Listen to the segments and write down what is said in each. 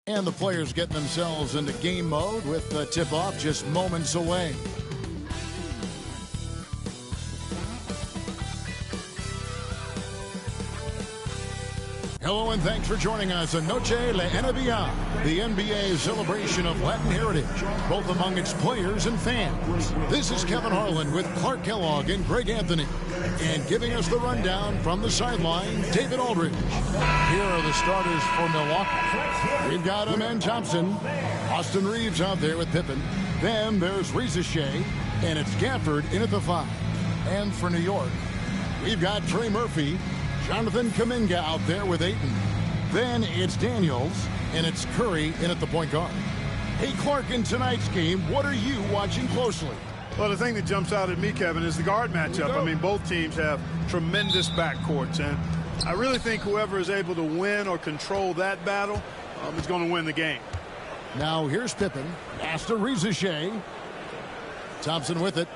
And the players getting themselves into game mode with the tip-off just moments away. Hello and thanks for joining us on Noche La NBA, the NBA celebration of Latin heritage, both among its players and fans. This is Kevin Harlan with Clark Kellogg and Greg Anthony. And giving us the rundown from the sideline, David Aldridge. Here are the starters for Milwaukee. We've got Amen Thompson, Austin Reeves out there with Pippen. Then there's Reza Shea, and it's Gafford in at the 5. And for New York, we've got Trey Murphy, Jonathan Kuminga out there with Ayton. Then it's Daniels, and it's Curry in at the point guard. Hey, Clark, in tonight's game, what are you watching closely? Well, the thing that jumps out at me, Kevin, is the guard matchup. I mean, both teams have tremendous backcourts, and I really think whoever is able to win or control that battle is going to win the game. Now, here's Pippen. Pass to Reza Shea. Thompson with it.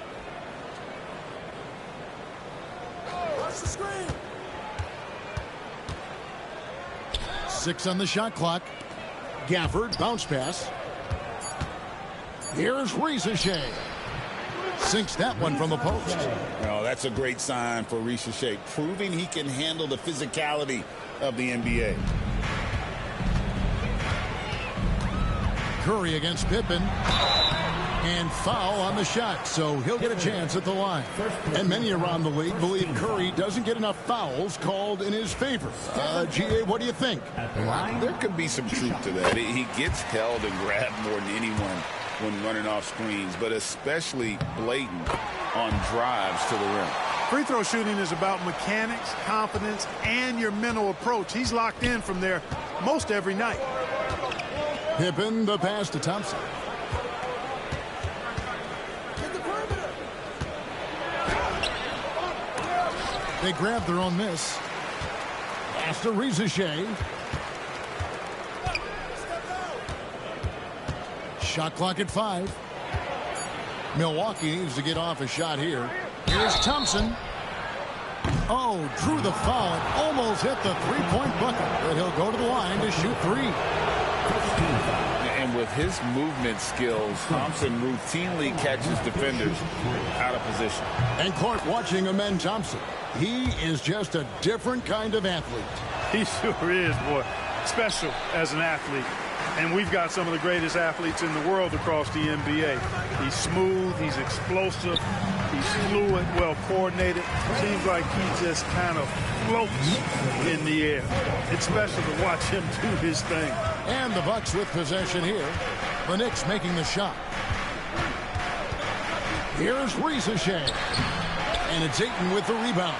Watch the screen. 6 on the shot clock. Gafford, bounce pass. Here's Reza Shea. Sinks that one from the post. Oh, that's a great sign for Reza Shea, proving he can handle the physicality of the NBA. Curry against Pippen. And foul on the shot, so he'll get a chance at the line. And many around the league believe Curry doesn't get enough fouls called in his favor. GA, what do you think? There could be some truth to that. He gets held and grabbed more than anyone when running off screens, but especially blatant on drives to the rim. Free throw shooting is about mechanics, confidence, and your mental approach. He's locked in from there most every night. Pippen, the pass to Thompson. They grab their own miss. Pass to Reza Shea. Shot clock at 5. Milwaukee needs to get off a shot here. Here's Thompson. Oh, drew the foul and almost hit the three-point bucket. But he'll go to the line to shoot 3. And with his movement skills, Thompson routinely catches defenders out of position. And Clark watching Amen Thompson. He is just a different kind of athlete. He sure is, boy. Special as an athlete. And we've got some of the greatest athletes in the world across the NBA. He's smooth, he's explosive, he's fluid, well coordinated. Seems like he just kind of floats in the air. It's special to watch him do his thing. And the Bucks with possession here. The Knicks making the shot. Here's Reza Shea. And it's Ayton with the rebound.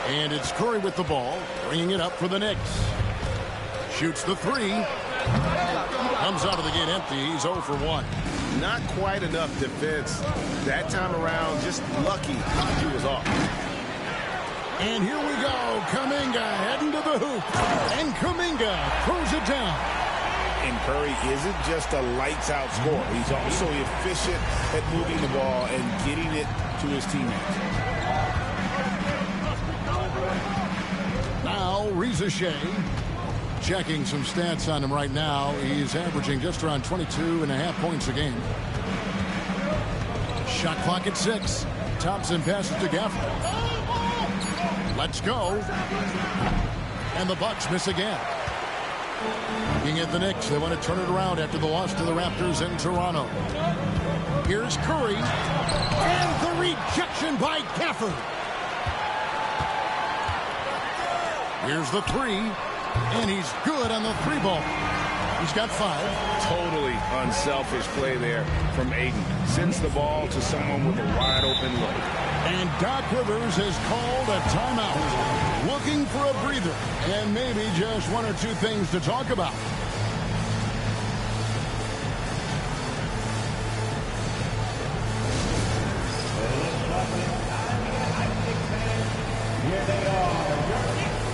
And it's Curry with the ball, bringing it up for the Knicks. Shoots the 3. Comes out of the gate empty. He's 0 for 1. Not quite enough defense that time around. Just lucky he was off. And here we go. Kuminga heading to the hoop. And Kuminga throws it down. And Curry isn't just a lights-out scorer. He's also efficient at moving the ball and getting it to his teammates. Now, Reza Shea. Checking some stats on him right now. He's averaging just around 22.5 points a game. Shot clock at 6. Thompson passes to Gafford. Let's go. And the Bucks miss again. Looking at the Knicks, they want to turn it around after the loss to the Raptors in Toronto. Here's Curry. And the rejection by Gafford. Here's the 3. And he's good on the 3 ball. He's got 5. Totally unselfish play there from Ayton. Sends the ball to someone with a wide open look. And Doc Rivers has called a timeout. Looking for a breather. And maybe just 1 or 2 things to talk about. Here they are, your Knicks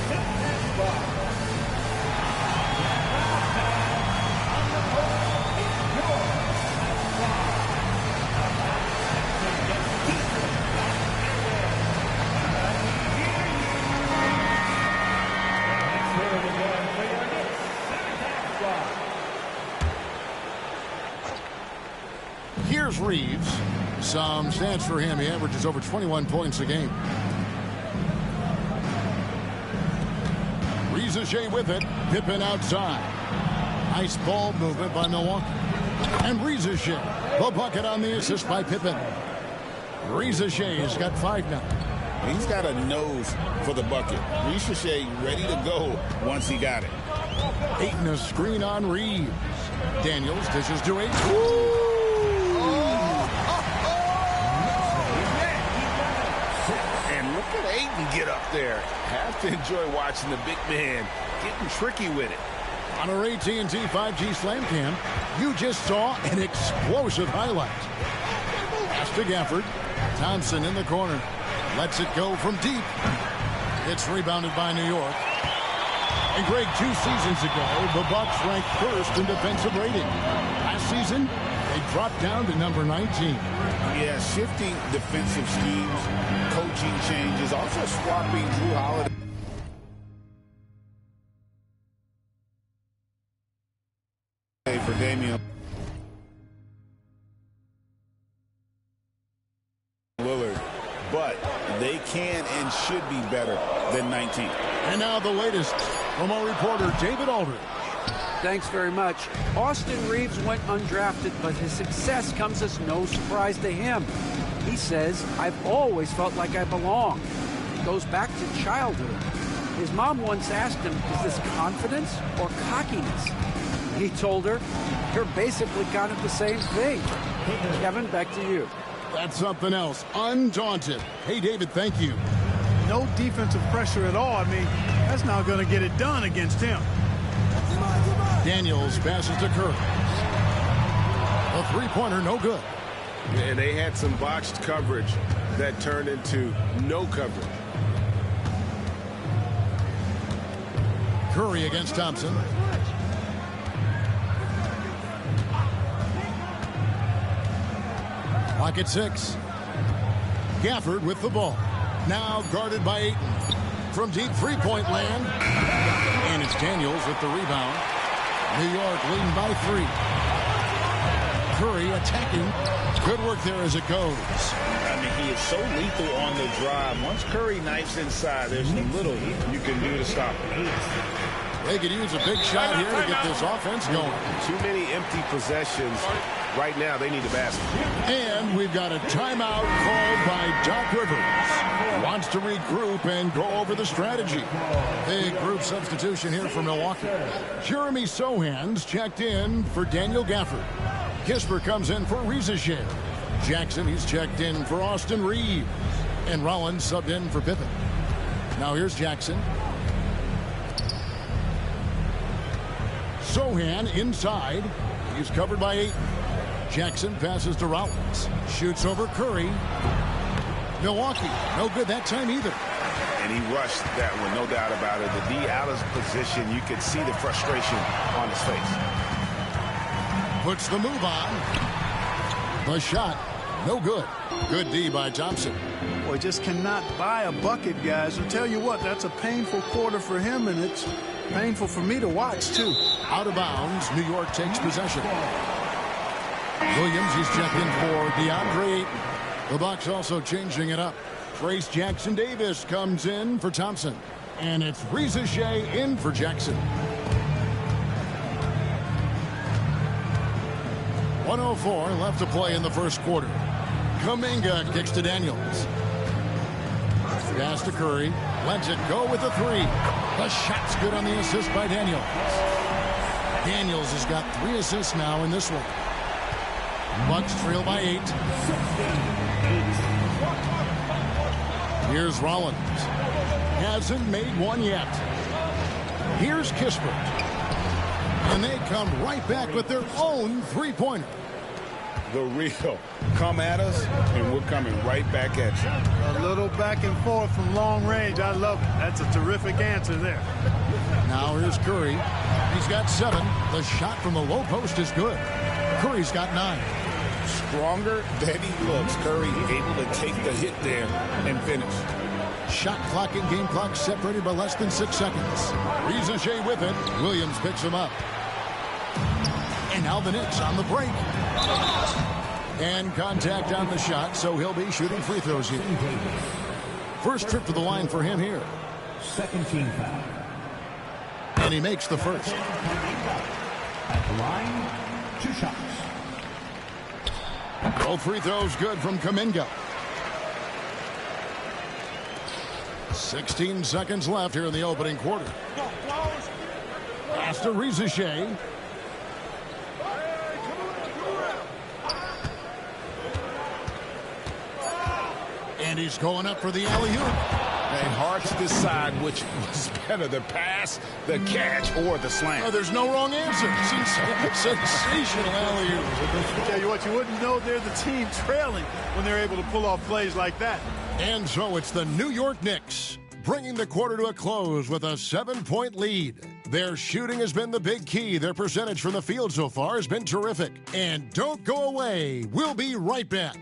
Here's Reeves. Some stats for him. He averages over 21 points a game. Rizachet with it. Pippen outside. Nice ball movement by Milwaukee. And Rizachet, the bucket on the assist by Pippen. Rizachet's got 5 now. He's got a nose for the bucket. Rizachet ready to go once he got it. Ayton a screen on Reeves. Daniels dishes to Ayton. And look at Ayton get up there. Have to enjoy watching the big man getting tricky with it. On our AT&T 5G Slam Cam, you just saw an explosive highlight. Pass to Gafford. Thompson in the corner. Lets it go from deep. It's rebounded by New York. And Greg, 2 seasons ago, the Bucks ranked first in defensive rating. Last season, they dropped down to number 19. Yeah, shifting defensive schemes, coaching changes, also swapping Drew Holiday for Damian Lillard. But they can and should be better than 19. And now the latest from our reporter, David Aldridge. Thanks very much. Austin Reeves went undrafted, but his success comes as no surprise to him. He says, I've always felt like I belong. It goes back to childhood. His mom once asked him, is this confidence or cockiness? He told her, you're basically kind of the same thing. Kevin, back to you. That's something else. Undaunted. Hey, David, thank you. No defensive pressure at all. I mean, that's not going to get it done against him. Daniels passes to Curry. A three-pointer, no good. And they had some botched coverage that turned into no coverage. Curry against Thompson. Clock at 6. Gafford with the ball. Now guarded by Ayton. From deep three-point land. And it's Daniels with the rebound. New York leading by 3. Curry attacking. Good work there as it goes. I mean, he is so lethal on the drive. Once Curry knifes inside, there's little you can do to stop him. They could use a big shot here to get this offense going. Too many empty possessions. Right now, they need a basket. And we've got a timeout called by Doc Rivers. Wants to regroup and go over the strategy. Big group substitution here for Milwaukee. Jeremy Sohan's checked in for Daniel Gafford. Kisper comes in for Rizachet. Jackson, he's checked in for Austin Reeves. And Rollins subbed in for Pippen. Now here's Jackson. Sohan inside. He's covered by Ayton. Jackson passes to Rollins. Shoots over Curry. Milwaukee, no good that time either. And he rushed that one, no doubt about it. The D out of position, you could see the frustration on his face. Puts the move on. The shot, no good. Good D by Thompson. Boy, just cannot buy a bucket, guys. I'll tell you what, that's a painful quarter for him, and it's painful for me to watch, too. Out of bounds, New York takes possession. Williams is checked in for DeAndre Ayton. The Bucks also changing it up. Trace Jackson Davis comes in for Thompson. And it's Rizachet in for Jackson. 1:04 left to play in the first quarter. Kuminga kicks to Daniels. Pass to Curry. Lets it go with a 3. The shot's good on the assist by Daniels. Daniels has got 3 assists now in this one. Bucks trail by 8. Here's Rollins. Hasn't made one yet. Here's Kispert. And they come right back with their own three-pointer. The real. Come at us, and we're coming right back at you. A little back and forth from long range. I love it. That's a terrific answer there. Now here's Curry. He's got 7. The shot from the low post is good. Curry's got 9. Stronger than he looks. Curry able to take the hit there and finish. Shot clock and game clock separated by less than 6 seconds. Rizachet with it. Williams picks him up. And now the Knicks on the break. And contact on the shot, so he'll be shooting free throws here. First trip to the line for him here. Second team foul. And he makes the first. At the line, 2 shots. Both free throws good from Kuminga. 16 seconds left here in the opening quarter. Pass to Rizichet. And he's going up for the alley-oop. And hard to decide which was better, the pass, the catch, or the slam. Oh, there's no wrong answer. Sensational alley-oop. Tell you what, you wouldn't know they're the team trailing when they're able to pull off plays like that. And so it's the New York Knicks bringing the quarter to a close with a 7-point lead. Their shooting has been the big key. Their percentage from the field so far has been terrific. And don't go away. We'll be right back.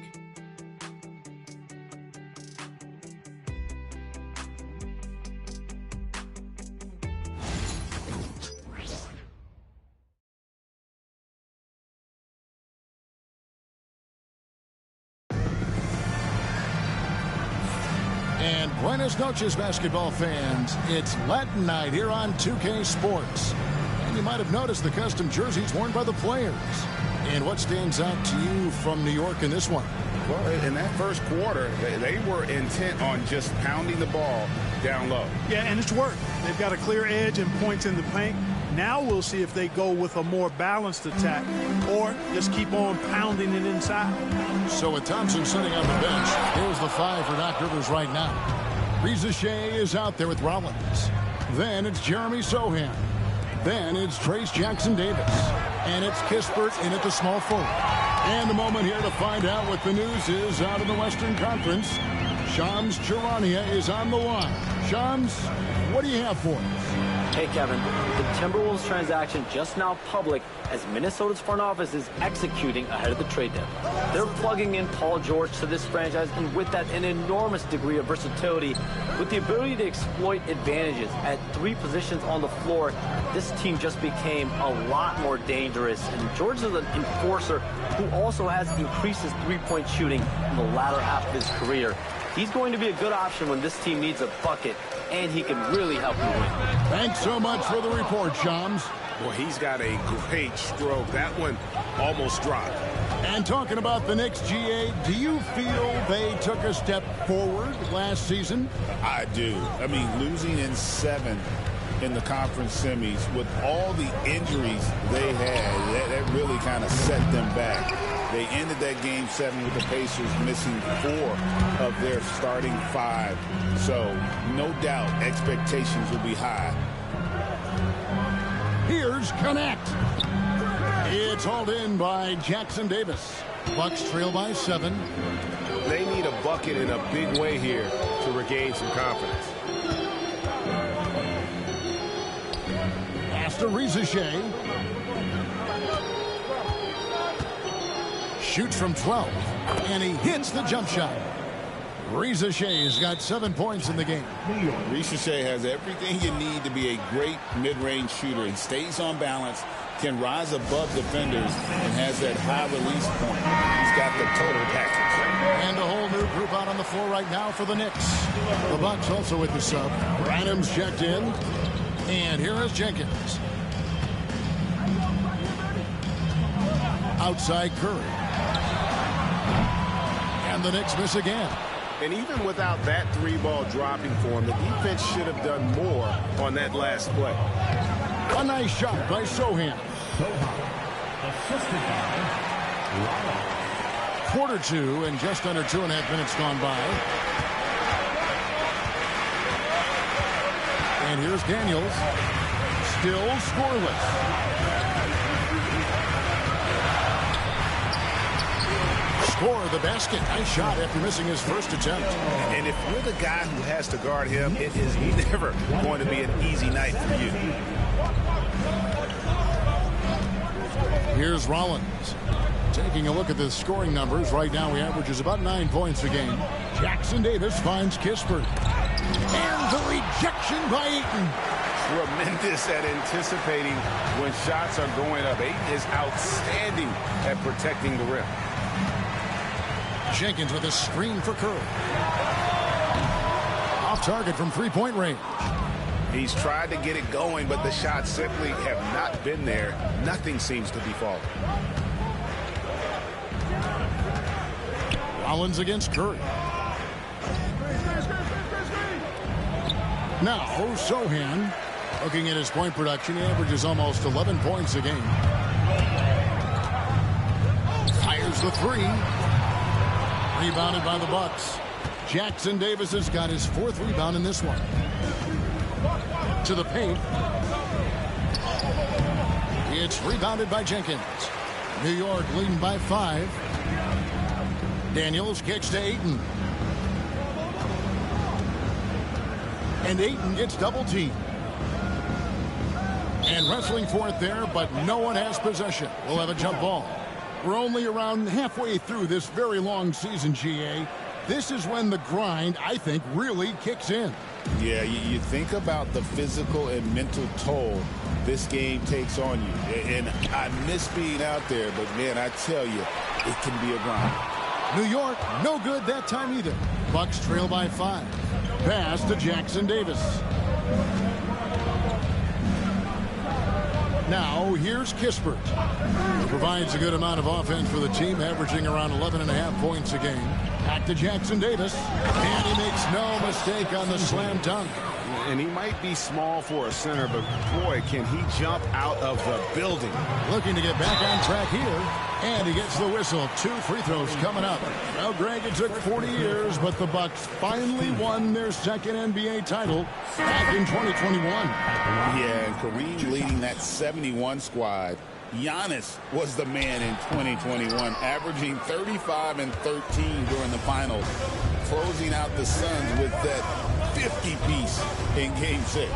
And buenas noches, basketball fans. It's Latin night here on 2K Sports. And you might have noticed the custom jerseys worn by the players. And what stands out to you from New York in this one? Well, in that first quarter, they were intent on just pounding the ball down low. Yeah, and it's worked. They've got a clear edge and points in the paint. Now we'll see if they go with a more balanced attack or just keep on pounding it inside. So with Thompson sitting on the bench, here's the 5 for Doc Rivers right now. Rizichet is out there with Rollins. Then it's Jeremy Sohan. Then it's Trace Jackson-Davis. And it's Kispert in at the small forward. And a moment here to find out what the news is out in the Western Conference. Shams Charania is on the line. Shams, what do you have for us? Hey, Kevin, the Timberwolves transaction just now public as Minnesota's front office is executing ahead of the trade deadline. They're plugging in Paul George to this franchise, and with that, an enormous degree of versatility. With the ability to exploit advantages at 3 positions on the floor, this team just became a lot more dangerous. And George is an enforcer who also has increased his three-point shooting in the latter half of his career. He's going to be a good option when this team needs a bucket, and he can really help you win. Thanks so much for the report, Shams. Well, he's got a great stroke. That one almost dropped. And talking about the Knicks, GA, do you feel they took a step forward last season? I do. I mean, losing in 7 in the conference semis with all the injuries they had, that really kind of set them back. They ended that game 7 with the Pacers missing 4 of their starting 5. So, no doubt, expectations will be high. Here's Connect. It's hauled in by Jackson-Davis. Bucks trail by 7. They need a bucket in a big way here to regain some confidence. Pass to Rizichet. Shoots from 12, and he hits the jump shot. Rizichet has got 7 points in the game. Rizichet has everything you need to be a great mid-range shooter and stays on balance, can rise above defenders, and has that high release point. He's got the total package. And a whole new group out on the floor right now for the Knicks. The Bucks also with the sub. Adams checked in, and here is Jenkins. Outside Curry. And the Knicks miss again. And even without that 3-ball dropping for him, the defense should have done more on that last play. A nice shot by Sohan. Assisted by Quarter 2 and just under 2.5 minutes gone by. And here's Daniels. Still scoreless. Score the basket. Nice shot after missing his first attempt. And if you're the guy who has to guard him, it is never going to be an easy night for you. Here's Rollins. Taking a look at the scoring numbers, right now he averages about 9 points a game. Jackson-Davis finds Kispert. And the rejection by Ayton. Tremendous at anticipating when shots are going up. Ayton is outstanding at protecting the rim. Jenkins with a screen for Curry. Off target from three-point range. He's tried to get it going, but the shots simply have not been there. Nothing seems to be falling. Rollins against Curry. Now, Sohan, looking at his point production, he averages almost 11 points a game. Fires the three. Rebounded by the Bucks. Jackson Davis has got his fourth rebound in this one. To the paint. It's rebounded by Jenkins. New York leading by 5. Daniels kicks to Ayton. And Ayton gets double teamed. And wrestling for it there, but no one has possession. We'll have a jump ball. We're only around halfway through this very long season, GA. This is when the grind, I think, really kicks in. Yeah, you think about the physical and mental toll this game takes on you. And I miss being out there, but, man, I tell you, it can be a grind. New York, no good that time either. Bucks trail by 5. Pass to Jackson Davis. Now, here's Kispert. He provides a good amount of offense for the team, averaging around 11.5 points a game. Back to Jackson Davis. And he makes no mistake on the slam dunk. And he might be small for a center, but boy, can he jump out of the building. Looking to get back on track here. And he gets the whistle. 2 free throws coming up. Well, Greg, it took 40 years, but the Bucks finally won their second NBA title back in 2021. Yeah, and Kareem leading that 71 squad. Giannis was the man in 2021, averaging 35 and 13 during the finals, closing out the Suns with that 50-piece in Game 6.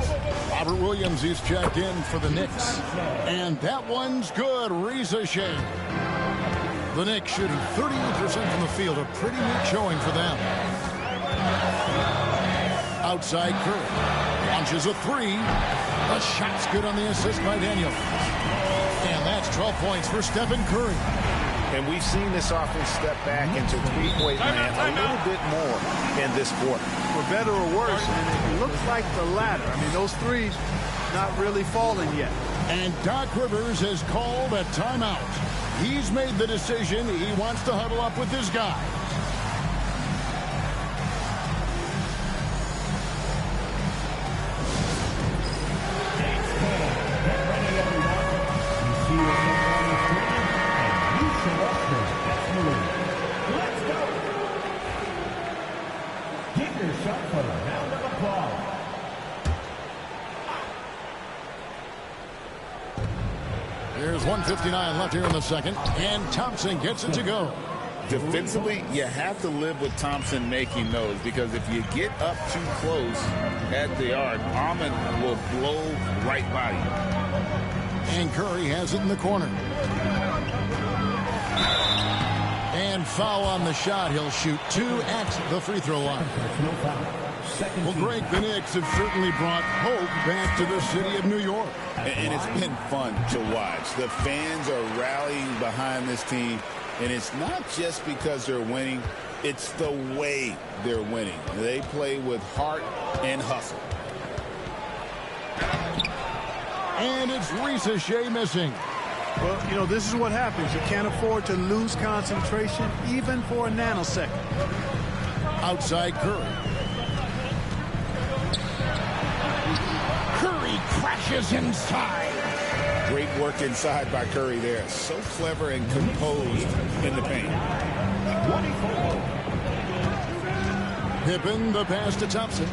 Robert Williams is checked in for the Knicks. And that one's good. Reza Shea. The Knicks shooting 38% from the field. A pretty neat showing for them. Outside Curry. Launches a 3. The shot's good on the assist by Daniel. And that's 12 points for Stephen Curry. And we've seen this offense step back into three-point land a little bit more in this quarter. For better or worse, and it looks like the latter. I mean, those threes not really falling yet. And Doc Rivers has called a timeout. He's made the decision. He wants to huddle up with his guy. There's 1:59 left here in the second, and Thompson gets it to go. Defensively, you have to live with Thompson making those, because if you get up too close at the arc, Ahmed will blow right by you. And Curry has it in the corner. And foul on the shot. He'll shoot 2 at the free throw line. Well, Greg, the Knicks have certainly brought hope back to the city of New York. And it's been fun to watch. The fans are rallying behind this team. And it's not just because they're winning. It's the way they're winning. They play with heart and hustle. And it's Reza Shea missing. Well, you know, this is what happens. You can't afford to lose concentration even for a nanosecond. Outside Curry. Curry crashes inside. Great work inside by Curry there. So clever and composed in the paint. Pippen, the pass to Thompson.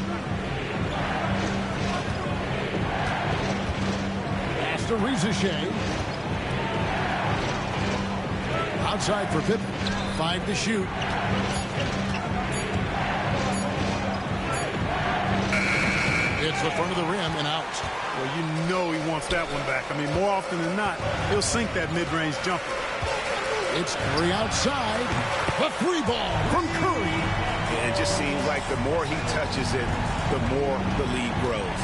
Pass to Reza Shea. Outside for Pippen. 5 to shoot. It's the front of the rim and out. Well, you know he wants that one back. I mean, more often than not, he'll sink that mid-range jumper. It's Curry outside. The 3 ball from Curry. And it just seems like the more he touches it, the more the lead grows.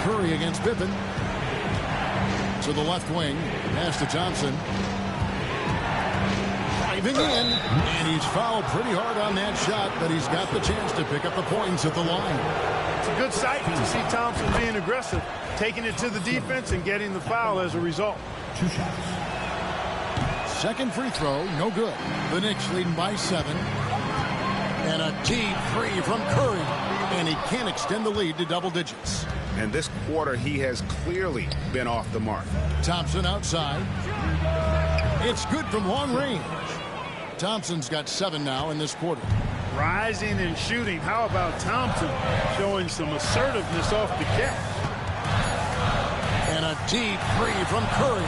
Curry against Pippen. to the left wing. Pass to Thompson. Driving in, and he's fouled pretty hard on that shot, but he's got the chance to pick up the points at the line. It's a good sight to see Thompson being aggressive, taking it to the defense and getting the foul as a result. 2 shots. Second free throw, no good. The Knicks leading by 7. And a deep three from Curry. And he can't extend the lead to double digits. And this quarter, he has clearly been off the mark. Thompson outside. It's good from long range. Thompson's got 7 now in this quarter. Rising and shooting. How about Thompson showing some assertiveness off the catch? And a deep three from Curry.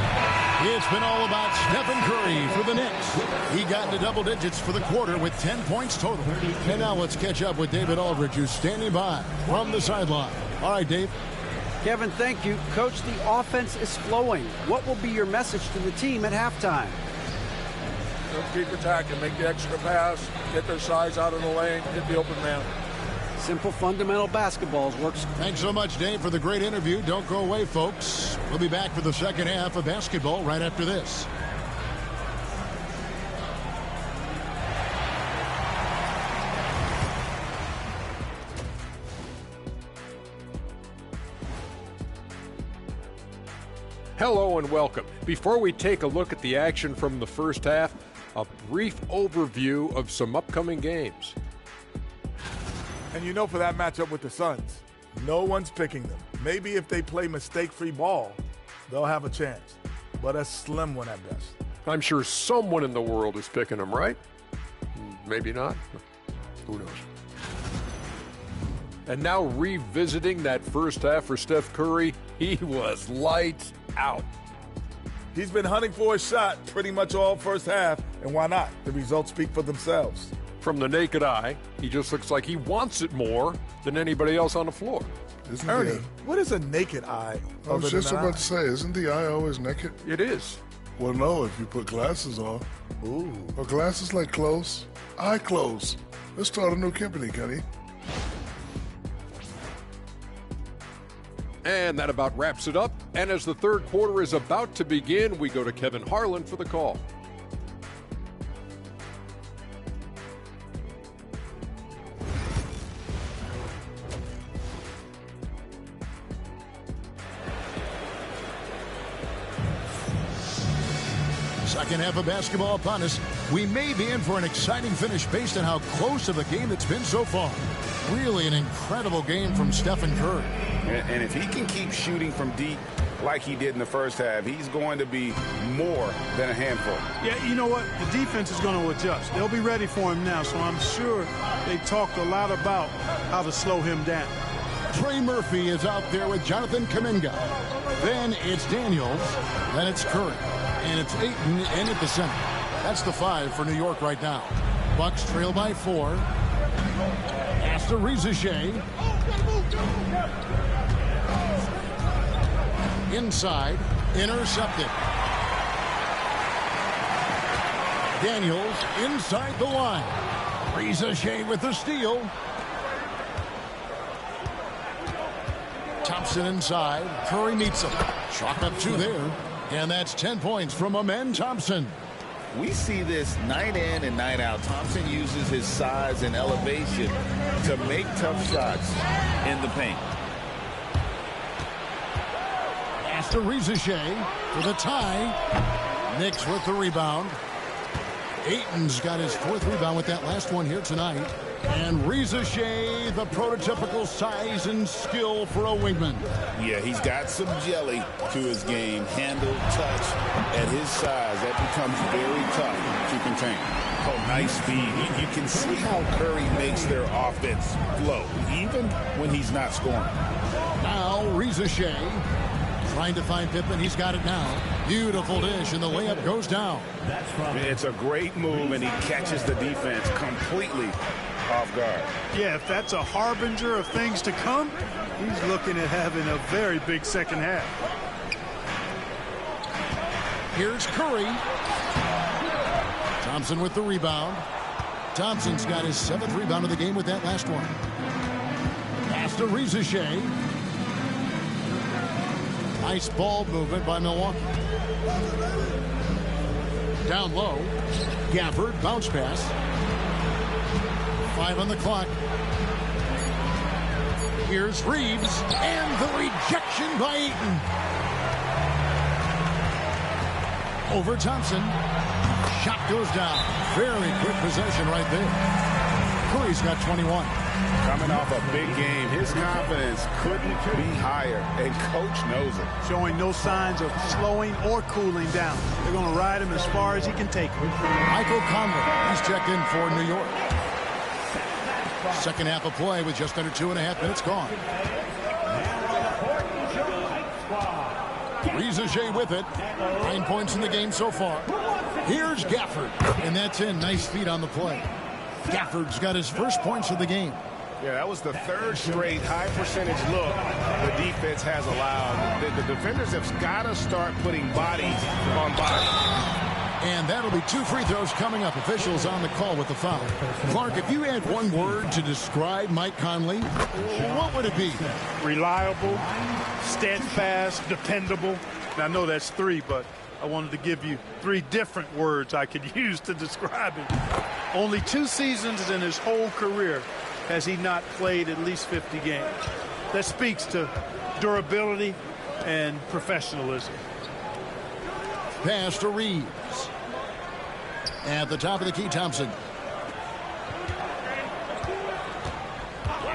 It's been all about Stephen Curry for the Knicks. He got into double digits for the quarter with 10 points total. And now let's catch up with David Aldridge, who's standing by from the sideline. All right, Dave. Kevin, thank you. Coach, the offense is flowing. What will be your message to the team at halftime? Just keep attacking, make the extra pass, get their size out of the lane, hit the open man. Simple fundamental basketballs works. Thanks so much, Dave, for the great interview. Don't go away, folks. We'll be back for the second half of basketball right after this. Hello and welcome. Before we take a look at the action from the first half, a brief overview of some upcoming games. And you know, for that matchup with the Suns, no one's picking them. Maybe if they play mistake-free ball, they'll have a chance, but a slim one at best. I'm sure someone in the world is picking them, right? Maybe not. Who knows? And now revisiting that first half for Steph Curry, he was lights out. He's been hunting for a shot pretty much all first half, and why not? The results speak for themselves. From the naked eye, he just looks like he wants it more than anybody else on the floor. Ernie, what is a naked eye? I was just about to say, isn't the eye always naked? It is. Well, no, if you put glasses on. Ooh. Are glasses like clothes? Eye clothes. Let's start a new company, Kenny. And that about wraps it up. And as the third quarter is about to begin, we go to Kevin Harlan for the call. Second half of basketball upon us. We may be in for an exciting finish based on how close of a game it's been so far. Really an incredible game from Stephen Curry. And if he can keep shooting from deep like he did in the first half, he's going to be more than a handful. Yeah, you know what? The defense is going to adjust. They'll be ready for him now, so I'm sure they talked a lot about how to slow him down. Trey Murphy is out there with Jonathan Kuminga. Then it's Daniels. Then it's Curry. And it's Ayton in at the center. That's the 5 for New York right now. Bucks trail by 4. Pass to Rizachet. Inside. Intercepted. Daniels inside the line. Rizachet with the steal. Thompson inside. Curry meets him. Chalk up 2 there. And that's 10 points from Amen Thompson. We see this night in and night out. Thompson uses his size and elevation to make tough shots in the paint. Pass to Rizachet for the tie. Knicks with the rebound. Ayton's got his 4th rebound with that last one here tonight. And Rizachet, the prototypical size and skill for a wingman. Yeah, he's got some jelly to his game. Handle, touch. At his size, that becomes very tough to contain. Oh, nice speed. You can see how Curry makes their offense flow, even when he's not scoring. Now Rizachet trying to find Pippen. He's got it now. Beautiful dish, and the layup goes down. It's a great move, and he catches the defense completely off guard. Yeah, if that's a harbinger of things to come, he's looking at having a very big second half. Here's Curry. Thompson with the rebound. Thompson's got his 7th rebound of the game with that last one. Pass to Rizachet. Nice ball movement by Milwaukee. Down low. Gafford, bounce pass. 5 on the clock. Here's Reeves, and the rejection by Ayton. Over Thompson. Shot goes down. Very quick possession right there. Curry's got 21. Coming off a big game, his confidence couldn't be higher, and coach knows it. Showing no signs of slowing or cooling down. They're going to ride him as far as he can take him. Michael Conley, he's checked in for New York. Second half of play with just under 2.5 minutes gone. Rizache with it. 9 points in the game so far. Here's Gafford, and that's in. Nice feet on the play. Gafford's got his first points of the game. Yeah, that was the third straight high percentage look the defense has allowed. The defenders have got to start putting bodies on bodies. And that'll be 2 free throws coming up. Officials on the call with the foul. Clark, if you had one word to describe Mike Conley, what would it be? Reliable, steadfast, dependable. Now, I know that's 3, but I wanted to give you 3 different words I could use to describe him. Only 2 seasons in his whole career has he not played at least 50 games. That speaks to durability and professionalism. Pass to Reeves. At the top of the key, Thompson.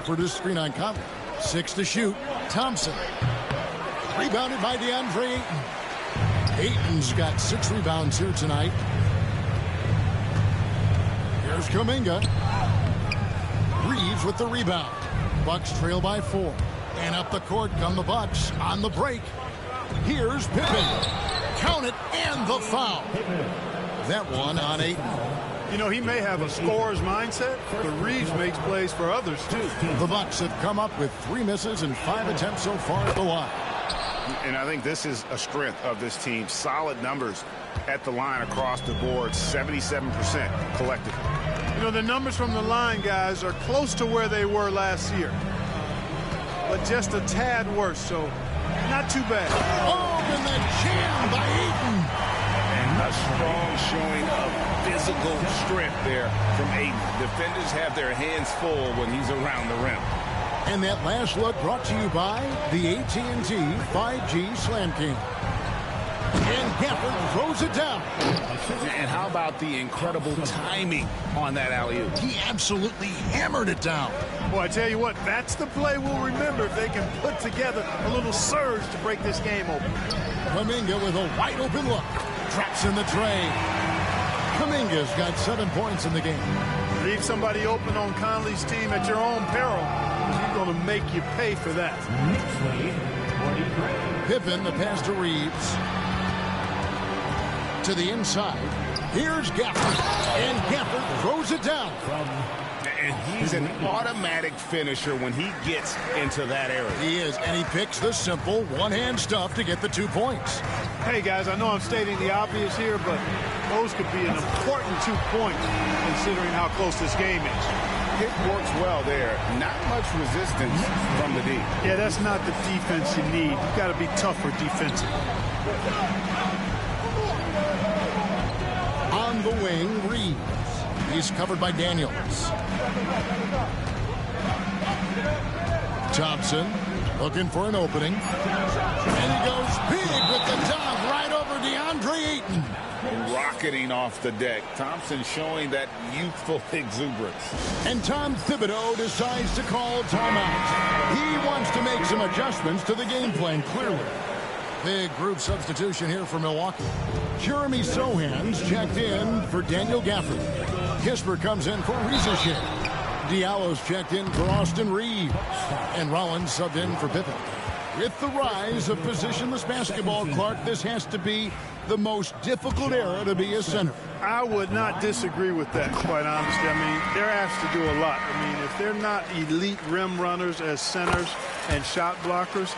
For this screen on Conley. 6 to shoot. Thompson. Rebounded by DeAndre Ayton. Ayton's got 6 rebounds here tonight. Here's Kuminga. Reeves with the rebound. Bucks trail by 4. And up the court come the Bucks on the break. Here's Pippen. Count it, and the foul. That one on Ayton. You know, he may have a scorer's mindset, but Reeves makes plays for others, too. The Bucks have come up with 3 misses and 5 attempts so far at the line. And I think this is a strength of this team. Solid numbers at the line across the board, 77% collectively. You know, the numbers from the line, guys, are close to where they were last year, but just a tad worse, so not too bad. Oh, and the jam by Ayton. And a strong showing of physical strength there from Ayton. Defenders have their hands full when he's around the rim. And that last look brought to you by the AT&T 5G Slam King. And Gafford throws it down. And how about the incredible timing on that alley-oop? He absolutely hammered it down. Boy, I tell you what, that's the play we'll remember if they can put together a little surge to break this game open. Kuminga with a wide open look. Traps in the tray. Kuminga's got 7 points in the game. Leave somebody open on Conley's team at your own peril. He's going to make you pay for that. Pippen, the pass to Reeves. To the inside. Here's Gafford. And Gafford throws it down. And he's an automatic finisher when he gets into that area. He is, and he picks the simple one-hand stuff to get the 2 points. Hey, guys, I know I'm stating the obvious here, but those could be an important 2 points considering how close this game is. It works well there. Not much resistance from the D. Yeah, that's not the defense you need. You've got to be tougher defensive. On the wing, Reeves. He's covered by Daniels. Thompson looking for an opening. And he goes big with the dunk right over DeAndre Ayton. Rocketing off the deck. Thompson showing that youthful exuberance. And Tom Thibodeau decides to call timeout. He wants to make some adjustments to the game plan, clearly. Big group substitution here for Milwaukee. Jeremy Sohan's checked in for Daniel Gafford. Kisper comes in for Rizache. Diallo's checked in for Austin Reeves. And Rollins subbed in for Pippen. With the rise of positionless basketball, Clark, this has to be the most difficult era to be a center. I would not disagree with that, quite honestly. I mean, they're asked to do a lot. I mean, if they're not elite rim runners as centers and shot blockers,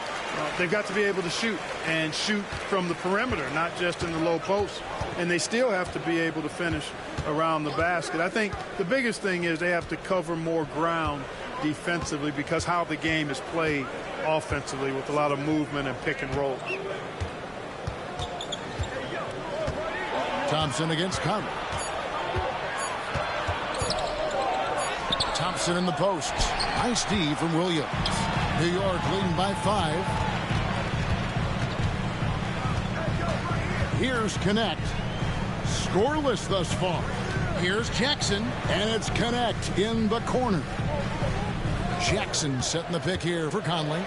they've got to be able to shoot and shoot from the perimeter, not just in the low post. And they still have to be able to finish around the basket. I think the biggest thing is they have to cover more ground defensively because how the game is played offensively with a lot of movement and pick and roll. Thompson against Conley. Thompson in the post. Nice D from Williams. New York leading by 5. Here's Connect. Scoreless thus far. Here's Jackson, and it's Connect in the corner. Jackson setting the pick here for Conley.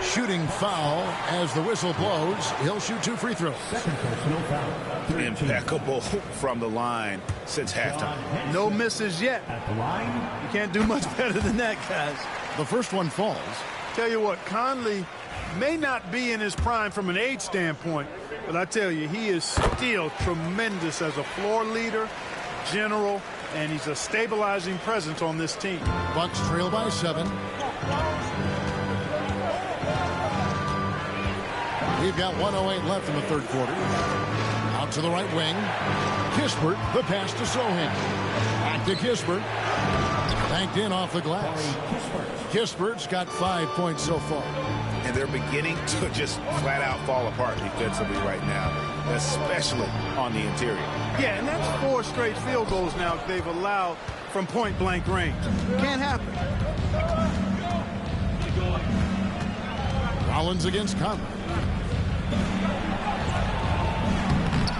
Shooting foul as the whistle blows. He'll shoot 2 free throws. Impeccable from the line since halftime. No misses yet. You can't do much better than that, guys. The first one falls. Tell you what, Conley may not be in his prime from an age standpoint, but I tell you, he is still tremendous as a floor leader, general, and he's a stabilizing presence on this team. Bucks trail by 7. We've got 1:08 left in the third quarter. Out to the right wing. Kispert, the pass to Sohan. Back to Kispert. Banked in off the glass. Kispert's got 5 points so far. And they're beginning to just flat out fall apart defensively right now, especially on the interior. Yeah, and that's 4 straight field goals now they've allowed from point-blank range. Can't happen. Rollins against Conley.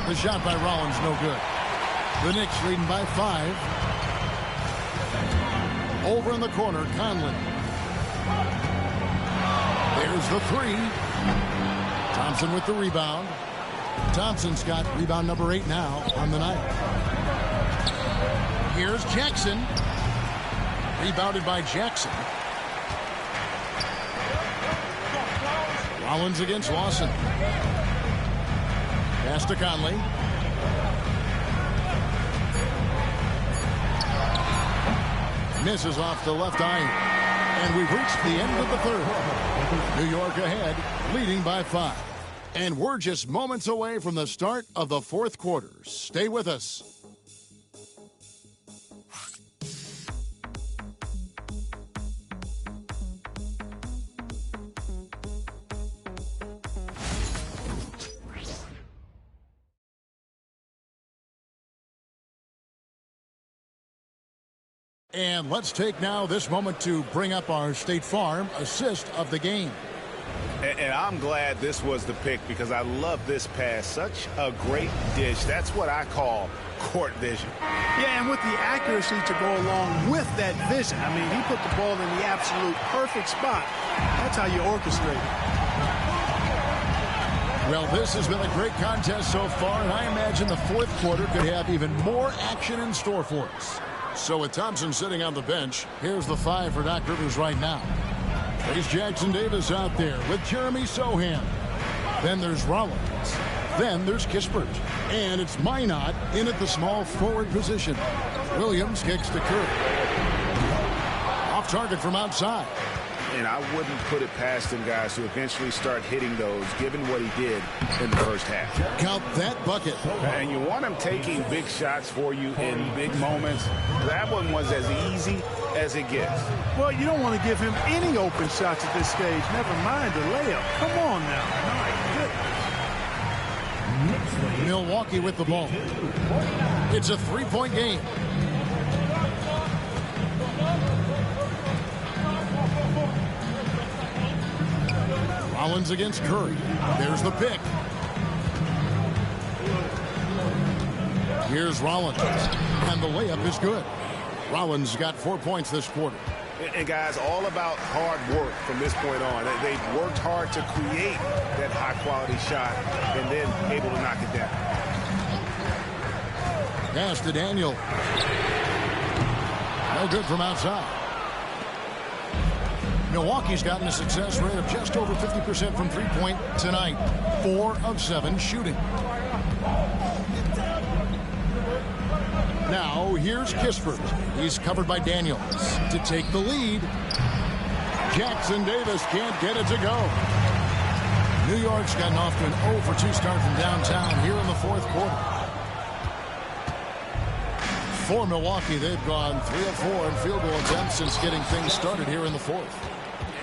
The shot by Rollins, no good. The Knicks leading by 5. Over in the corner, Conley. There's the 3. Thompson with the rebound. Thompson's got rebound number 8 now on the night. Here's Jackson. Rebounded by Jackson. Rollins against Lawson. Pass to Conley. Misses off the left eye. And we've reached the end of the third. New York ahead, leading by 5. And we're just moments away from the start of the fourth quarter. Stay with us. And let's take now this moment to bring up our State Farm assist of the game. And I'm glad this was the pick because I love this pass. Such a great dish. That's what I call court vision. Yeah, and with the accuracy to go along with that vision. I mean, he put the ball in the absolute perfect spot. That's how you orchestrate it. Well, this has been a great contest so far, and I imagine the fourth quarter could have even more action in store for us. So with Thompson sitting on the bench, here's the 5 for Doc Rivers right now. There's Jackson Davis out there with Jeremy Sohan. Then there's Rollins. Then there's Kispert. And it's Minot in at the small forward position. Williams kicks to Curry. Off target from outside. And I wouldn't put it past him, guys, to eventually start hitting those, given what he did in the first half. Count that bucket. And you want him taking big shots for you in big moments. That one was as easy as it gets. Well, you don't want to give him any open shots at this stage. Never mind the layup. Come on now. My goodness. Milwaukee with the ball. It's a 3-point game. Rollins against Curry. There's the pick. Here's Rollins. And the layup is good. Rollins got 4 points this quarter. And guys, all about hard work from this point on. They've worked hard to create that high-quality shot and then able to knock it down. Pass to Daniel. No good from outside. Milwaukee's gotten a success rate of just over 50% from three-point tonight. 4 of 7 shooting. Now, here's Kispert. He's covered by Daniels to take the lead. Jackson Davis can't get it to go. New York's gotten off to an 0 for 2 start from downtown here in the fourth quarter. For Milwaukee, they've gone 3 of 4 in field goal attempts since getting things started here in the fourth.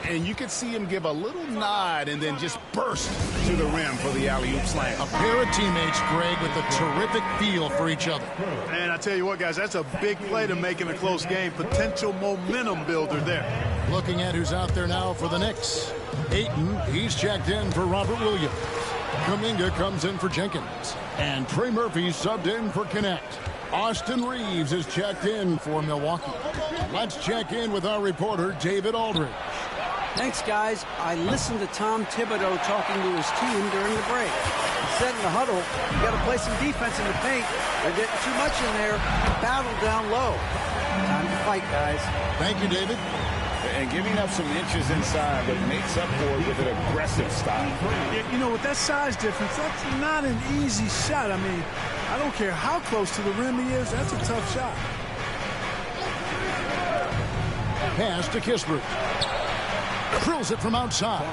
And you could see him give a little nod and then just burst to the rim for the alley-oop slam. A pair of teammates, Greg, with a terrific feel for each other. And I tell you what, guys, that's a big play to make in a close game. Potential momentum builder there. Looking at who's out there now for the Knicks. Ayton, he's checked in for Robert Williams. Kuminga comes in for Jenkins. And Trey Murphy subbed in for Connect. Austin Reeves is checked in for Milwaukee. Let's check in with our reporter, David Aldridge. Thanks, guys. I listened to Tom Thibodeau talking to his team during the break. He said in the huddle, you got to play some defense in the paint. They're getting too much in there. Battle down low. Time to fight, guys. Thank you, David. And giving up some inches inside, but makes up for it with an aggressive style. You know, with that size difference, that's not an easy shot. I mean, I don't care how close to the rim he is. That's a tough shot. Pass to Kispert. Drills it from outside.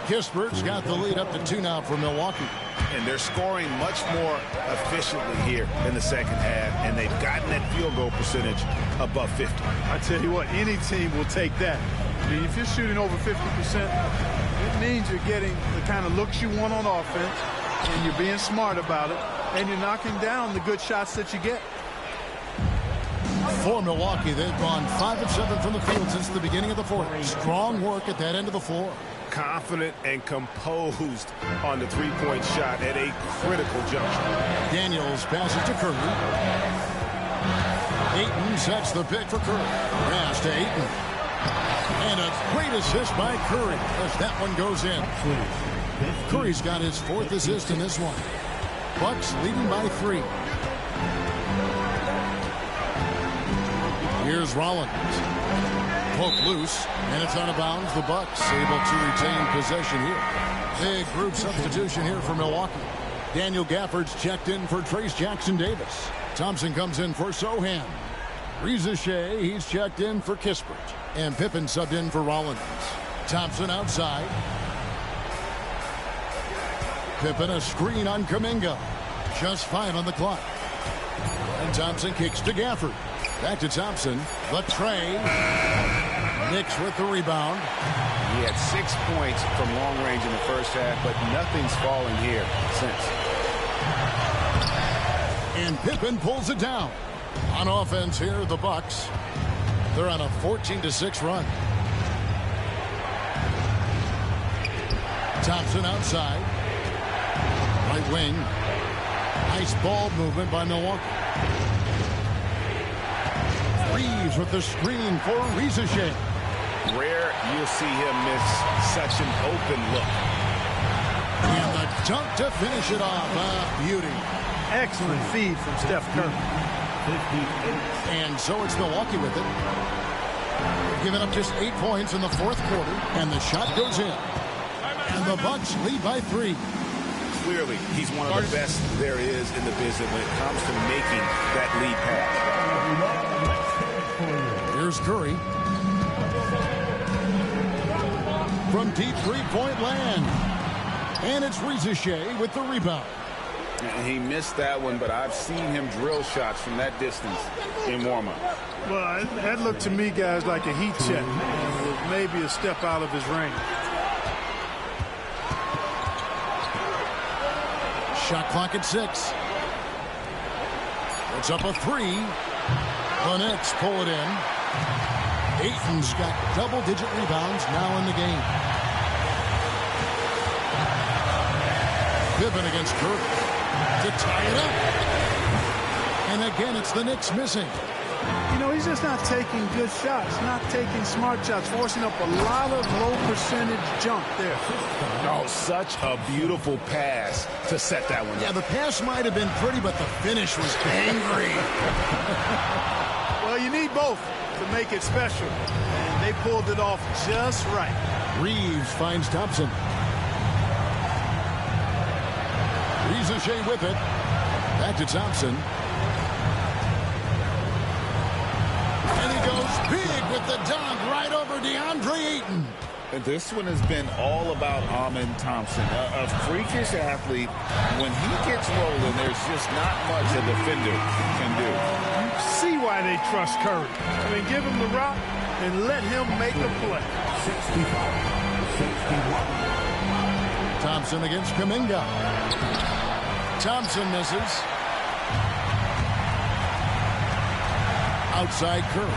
Kispert's got the lead up to 2 now for Milwaukee. And they're scoring much more efficiently here in the second half, and they've gotten that field goal percentage above 50. I tell you what, any team will take that. I mean, if you're shooting over 50%, it means you're getting the kind of looks you want on offense, and you're being smart about it, and you're knocking down the good shots that you get. For Milwaukee, they've gone 5 of 7 from the field since the beginning of the fourth. Strong work at that end of the floor. Confident and composed on the three-point shot at a critical juncture. Daniels passes to Curry. Ayton sets the pick for Curry. Pass to Ayton. And a great assist by Curry as that one goes in. Curry's got his 4th assist in this one. Bucks leading by 3. Here's Rollins. Poke loose, and it's out of bounds. The Bucks able to retain possession here. Big group substitution here for Milwaukee. Daniel Gafford's checked in for Trace Jackson-Davis. Thompson comes in for Sohan. Reza Shea, he's checked in for Kispert. And Pippen subbed in for Rollins. Thompson outside. Pippen a screen on Kuminga. Just 5 on the clock. And Thompson kicks to Gafford. Back to Thompson. The tray. Knicks with the rebound. He had 6 points from long range in the first half, but nothing's fallen here since. And Pippen pulls it down. On offense here, the Bucks. They're on a 14-6 run. Thompson outside. Right wing. Nice ball movement by Milwaukee. Reeves with the screen for Reza Shea. Rare you'll see him miss such an open look. And the dunk to finish it off. Beauty. Excellent feed from Steph Curry. And so it's Milwaukee with it. Giving up just 8 points in the fourth quarter, and the shot goes in. And the Bucks lead by 3. Clearly, he's one of the best there is in the business when it comes to making that lead pass. Here's Curry. From deep three-point land. And it's Reza Shea with the rebound. He missed that one, but I've seen him drill shots from that distance in warm-up. Well, that looked to me, guys, like a heat check. With maybe a step out of his range. Shot clock at 6. It's up a 3. The Knicks pull it in. Ayton's got double-digit rebounds now in the game. Pippen against Curry to tie it up. And again, it's the Knicks missing. You know, he's just not taking good shots, not taking smart shots, forcing up a lot of low-percentage jump there. Oh, such a beautiful pass to set that one up. Yeah, the pass might have been pretty, but the finish was angry. Well, you need both to make it special. And they pulled it off just right. Reeves finds Thompson. Reza Shea with it. Back to Thompson. And he goes big with the dunk right over DeAndre Ayton. This one has been all about Amen Thompson, a freakish athlete. When he gets rolling, there's just not much a defender can do. You see why they trust Curry. I mean, give him the rock and let him make a play. 65-61. Thompson against Kuminga. Thompson misses. Outside Curry.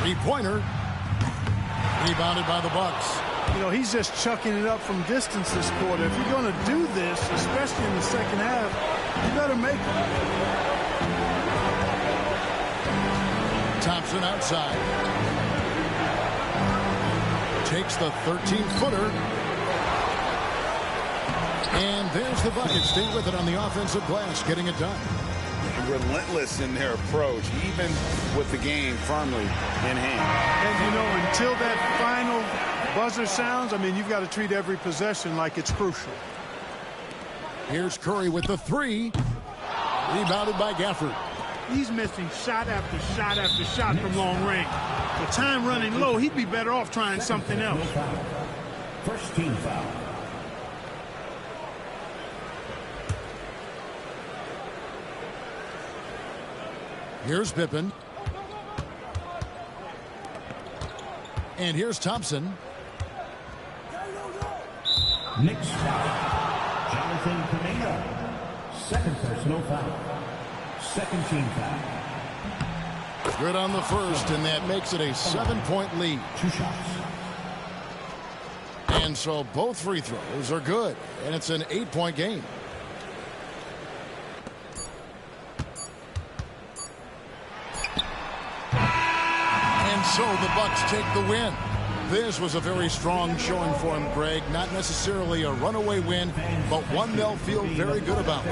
Three-pointer. Rebounded by the Bucks. You know, he's just chucking it up from distance this quarter. If you're going to do this, especially in the second half, you better make it. Thompson outside. Takes the 13-footer. And there's the bucket. Stay with it on the offensive glass, getting it done. Relentless in their approach, even with the game firmly in hand. And, you know, until that final buzzer sounds, I mean, you've got to treat every possession like it's crucial. Here's Curry with the three. Rebounded by Gafford. He's missing shot after shot after shot from long range. With time running low, he'd be better off trying something else. First team foul. Here's Pippen. And here's Thompson. Knicks foul. Jonathan Kuminga. Second personal foul. Second team foul. Good on the first, and that makes it a 7-point lead. 2 shots. And so both free throws are good, and it's an 8-point game. So the Bucks take the win. This was a very strong showing for him, Greg. Not necessarily a runaway win, but one they'll feel very good about.